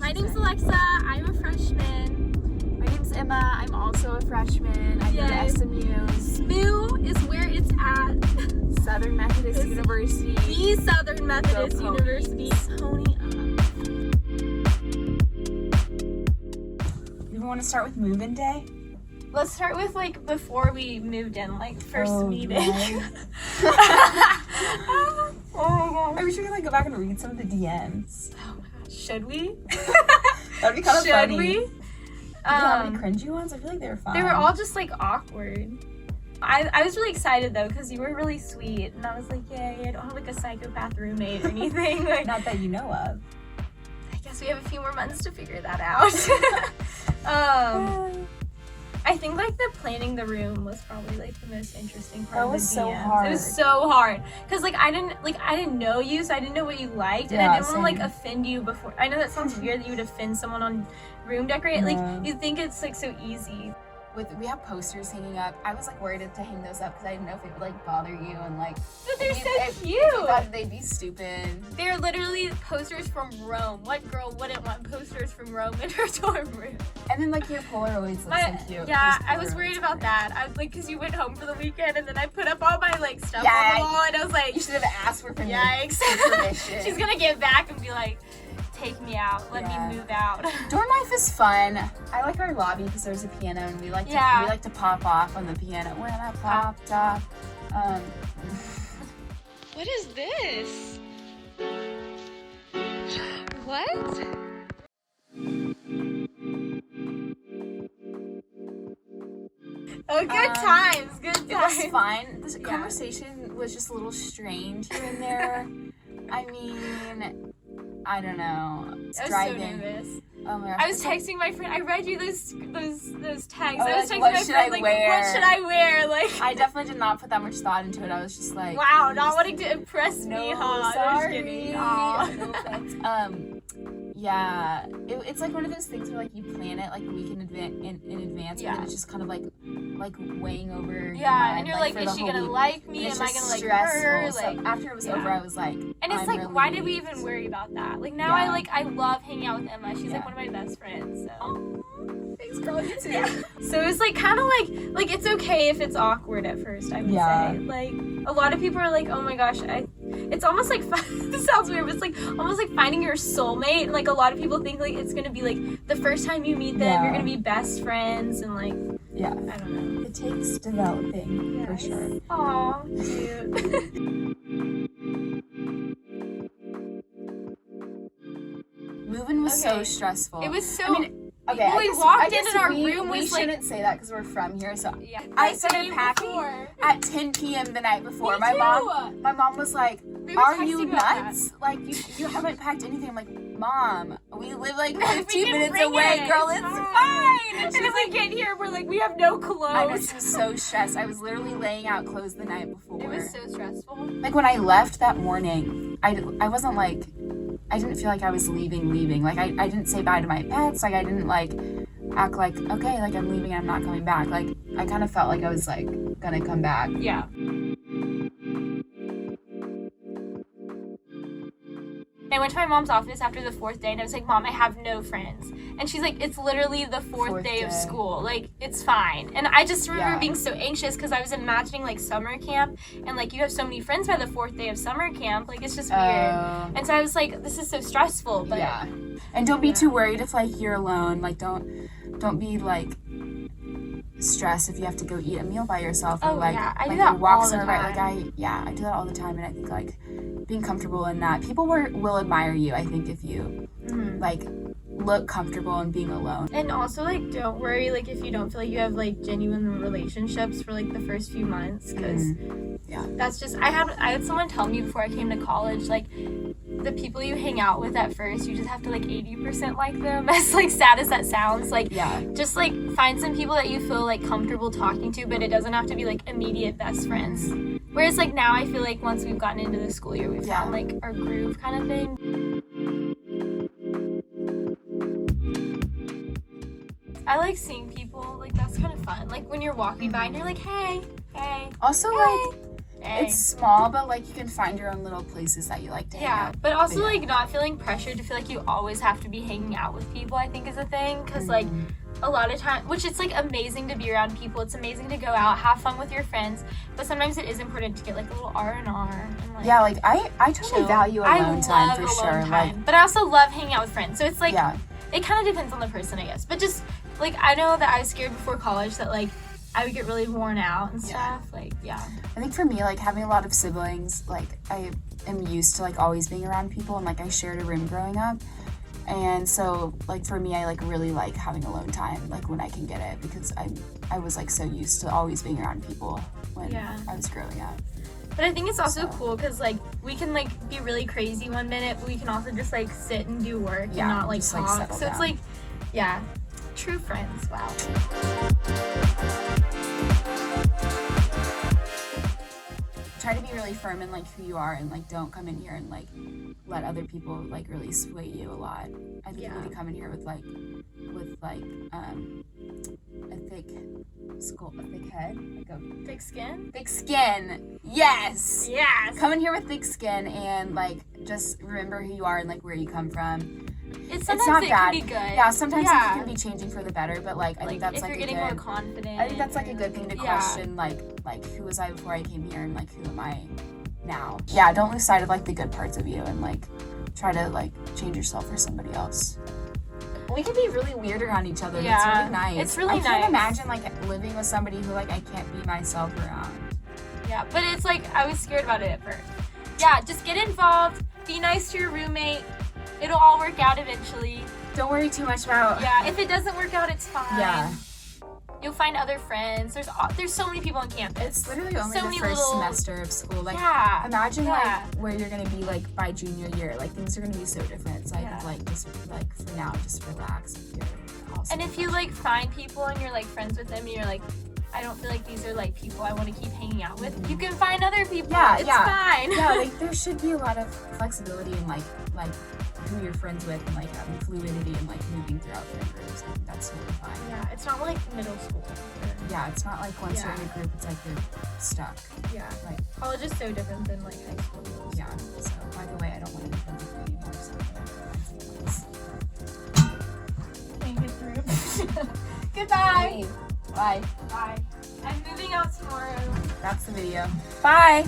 My name's Alexa. I'm a freshman. My name's Emma. I'm also a freshman. I go to SMU. SMU is where it's at. Southern Methodist University. The Southern Methodist University. Pony up. You want to start with move-in day? Let's start with like before we moved in, like first meeting. Oh my god. I wish we could like go back and read some of the DMs. Oh my gosh. Should we? That'd be kind of funny. Should we? Did you have any cringy ones? I feel like they were fun. They were all just like awkward. I was really excited though because you were really sweet and I was like, yay, I don't have like a psychopath roommate or anything. Like, not that you know of. I guess we have a few more months to figure that out. I think like the planning the room was probably like the most interesting part of the DMs. So hard. It was so hard because like I didn't know you, so I didn't know what you liked, and I didn't want to like offend you before. I know that sounds weird that you would offend someone on room decorate. Like you think it's like so easy. We have posters hanging up. I was like worried to hang those up because I didn't know if it would like bother you and like. But they're so cute. You thought they'd be stupid. They're literally posters from Rome. What girl wouldn't want posters from Rome in her dorm room? And then like your Polaroids look so cute. Yeah, I was worried about that. I was like, cause you went home for the weekend and then I put up all my like stuff on the wall and I was like, you should have asked for permission. Yikes. She's gonna get back and be like, take me out, let me move out. Dorm life is fun. I like our lobby because there's a piano and we like to pop off on the piano. When I popped off. What is this? What? Oh, good times, good times. It was fun. This conversation was just a little strained here and there. I mean, I don't know. It's driving. So nervous. Oh my gosh. I was texting my friend. I read you those texts. I was texting what my should friend I like, wear? what should I wear? Like, I definitely did not put that much thought into it. I was just like, wow, not wanting to impress me, huh? Sorry. No offense. Yeah, it's like one of those things where like you plan it like a week in advance, and then it's just kind of like weighing over. Yeah, and you're like, is she gonna like me? Am I gonna like her? So like after it was over, I was like, and it's like, why did we even worry about that? Like now, I love hanging out with Emma. She's like one of my best friends. So. Thanks, girl. You too. Yeah. So it was like kind of like it's okay if it's awkward at first. I would say like a lot of people are like, oh my gosh, it's almost like this sounds weird, but it's like almost like finding your soulmate. And like a lot of people think like it's gonna be like the first time you meet them, you're gonna be best friends and like I don't know. It takes developing for sure. Aw, cute. Moving was so stressful. It was so. I mean, okay, when we walked in and our room was we shouldn't say that because we're from here. So I started packing at 10 p.m. the night before. Me my too. mom was like, "Are you nuts? Like you haven't packed anything." I'm like, "Mom, we live like 15 minutes away, girl. It's fine." And if we get here, we're like, we have no clothes. I was so stressed. I was literally laying out clothes the night before. It was so stressful. Like when I left that morning, I wasn't like. I didn't feel like I was leaving. Like, I didn't say bye to my pets. Like, I didn't, like, act like, okay, like, I'm leaving and I'm not coming back. Like, I kind of felt like I was, like, gonna come back. Yeah. I went to my mom's office after the 4th day and I was like, Mom, I have no friends. And she's like, it's literally the fourth day of school. Like, it's fine. And I just remember being so anxious because I was imagining like summer camp and like you have so many friends by the 4th day of summer camp. Like, it's just weird. And so I was like, this is so stressful. But and don't be too worried if like you're alone. Like, don't be like stressed if you have to go eat a meal by yourself or I do that all the time. Like I do that all the time, and I think like being comfortable in that, people will admire you. I think if you like look comfortable in being alone. And also like don't worry like if you don't feel like you have like genuine relationships for like the first few months because that's just I had someone tell me before I came to college like the people you hang out with at first, you just have to like 80% like them, as like sad as that sounds. Like just like find some people that you feel like comfortable talking to, but it doesn't have to be like immediate best friends. Whereas like now I feel like once we've gotten into the school year, we've found like our groove kind of thing. I like seeing people, like that's kind of fun. Like when you're walking by and you're like, hey. Also like Dang. It's small, but like you can find your own little places that you like to hang out. But also like not feeling pressured to feel like you always have to be hanging out with people, I think is a thing, because like a lot of time, which it's like amazing to be around people, it's amazing to go out, have fun with your friends, but sometimes it is important to get like a little R&R and like like I totally value alone time for sure. But I also love hanging out with friends, so it's like it kind of depends on the person, I guess. But just like I know that I was scared before college that like I would get really worn out and stuff. Like I think for me, like having a lot of siblings, like I am used to like always being around people, and like I shared a room growing up. And so, like, for me, I, like, really like having alone time, like, when I can get it, because I was, like, so used to always being around people when I was growing up. But I think it's also cool, because, like, we can, like, be really crazy one minute, but we can also just, like, sit and do work and not, like, talk. Like, so down. It's, like, true friends. Wow. Try to be really firm in like who you are, and like don't come in here and like let other people like really sway you a lot. I think you need to come in here with like a thick head, like a thick skin. Thick skin. Yes. Yes. Come in here with thick skin and like just remember who you are and like where you come from. It's not bad. Can be good. Yeah, sometimes it can be changing for the better, but like I think that's if like you're getting more confident. I think that's like a good thing to question, like who was I before I came here and like who am I now? Yeah, don't lose sight of like the good parts of you and like try to like change yourself for somebody else. We can be really weird around each other. Yeah, it's really nice. It's really nice. I can't imagine like living with somebody who like I can't be myself around. Yeah, but it's like I was scared about it at first. Yeah, just get involved. Be nice to your roommate. It'll all work out eventually. Don't worry too much about. Yeah, if it doesn't work out, it's fine. Yeah. You'll find other friends. There's so many people on campus. It's literally only the first semester of school. Like, imagine like where you're gonna be like by junior year. Like things are gonna be so different. So I think like just like for now, just relax. And if you like find people and you're like friends with them, and you're like, I don't feel like these are like people I want to keep hanging out with. You can find other people. It's fine. Yeah, like there should be a lot of flexibility in like who you're friends with and like having fluidity and like moving throughout friend groups. I think that's totally fine. Yeah, it's not like middle school. Yeah, it's not like once you're in a group, it's like you're stuck. Yeah. Like college is so different than like high school. Yeah. So by the way, I don't want to be friends with you anymore. Can't get through. Goodbye. Bye. Bye. I'm moving out tomorrow. That's the video. Bye.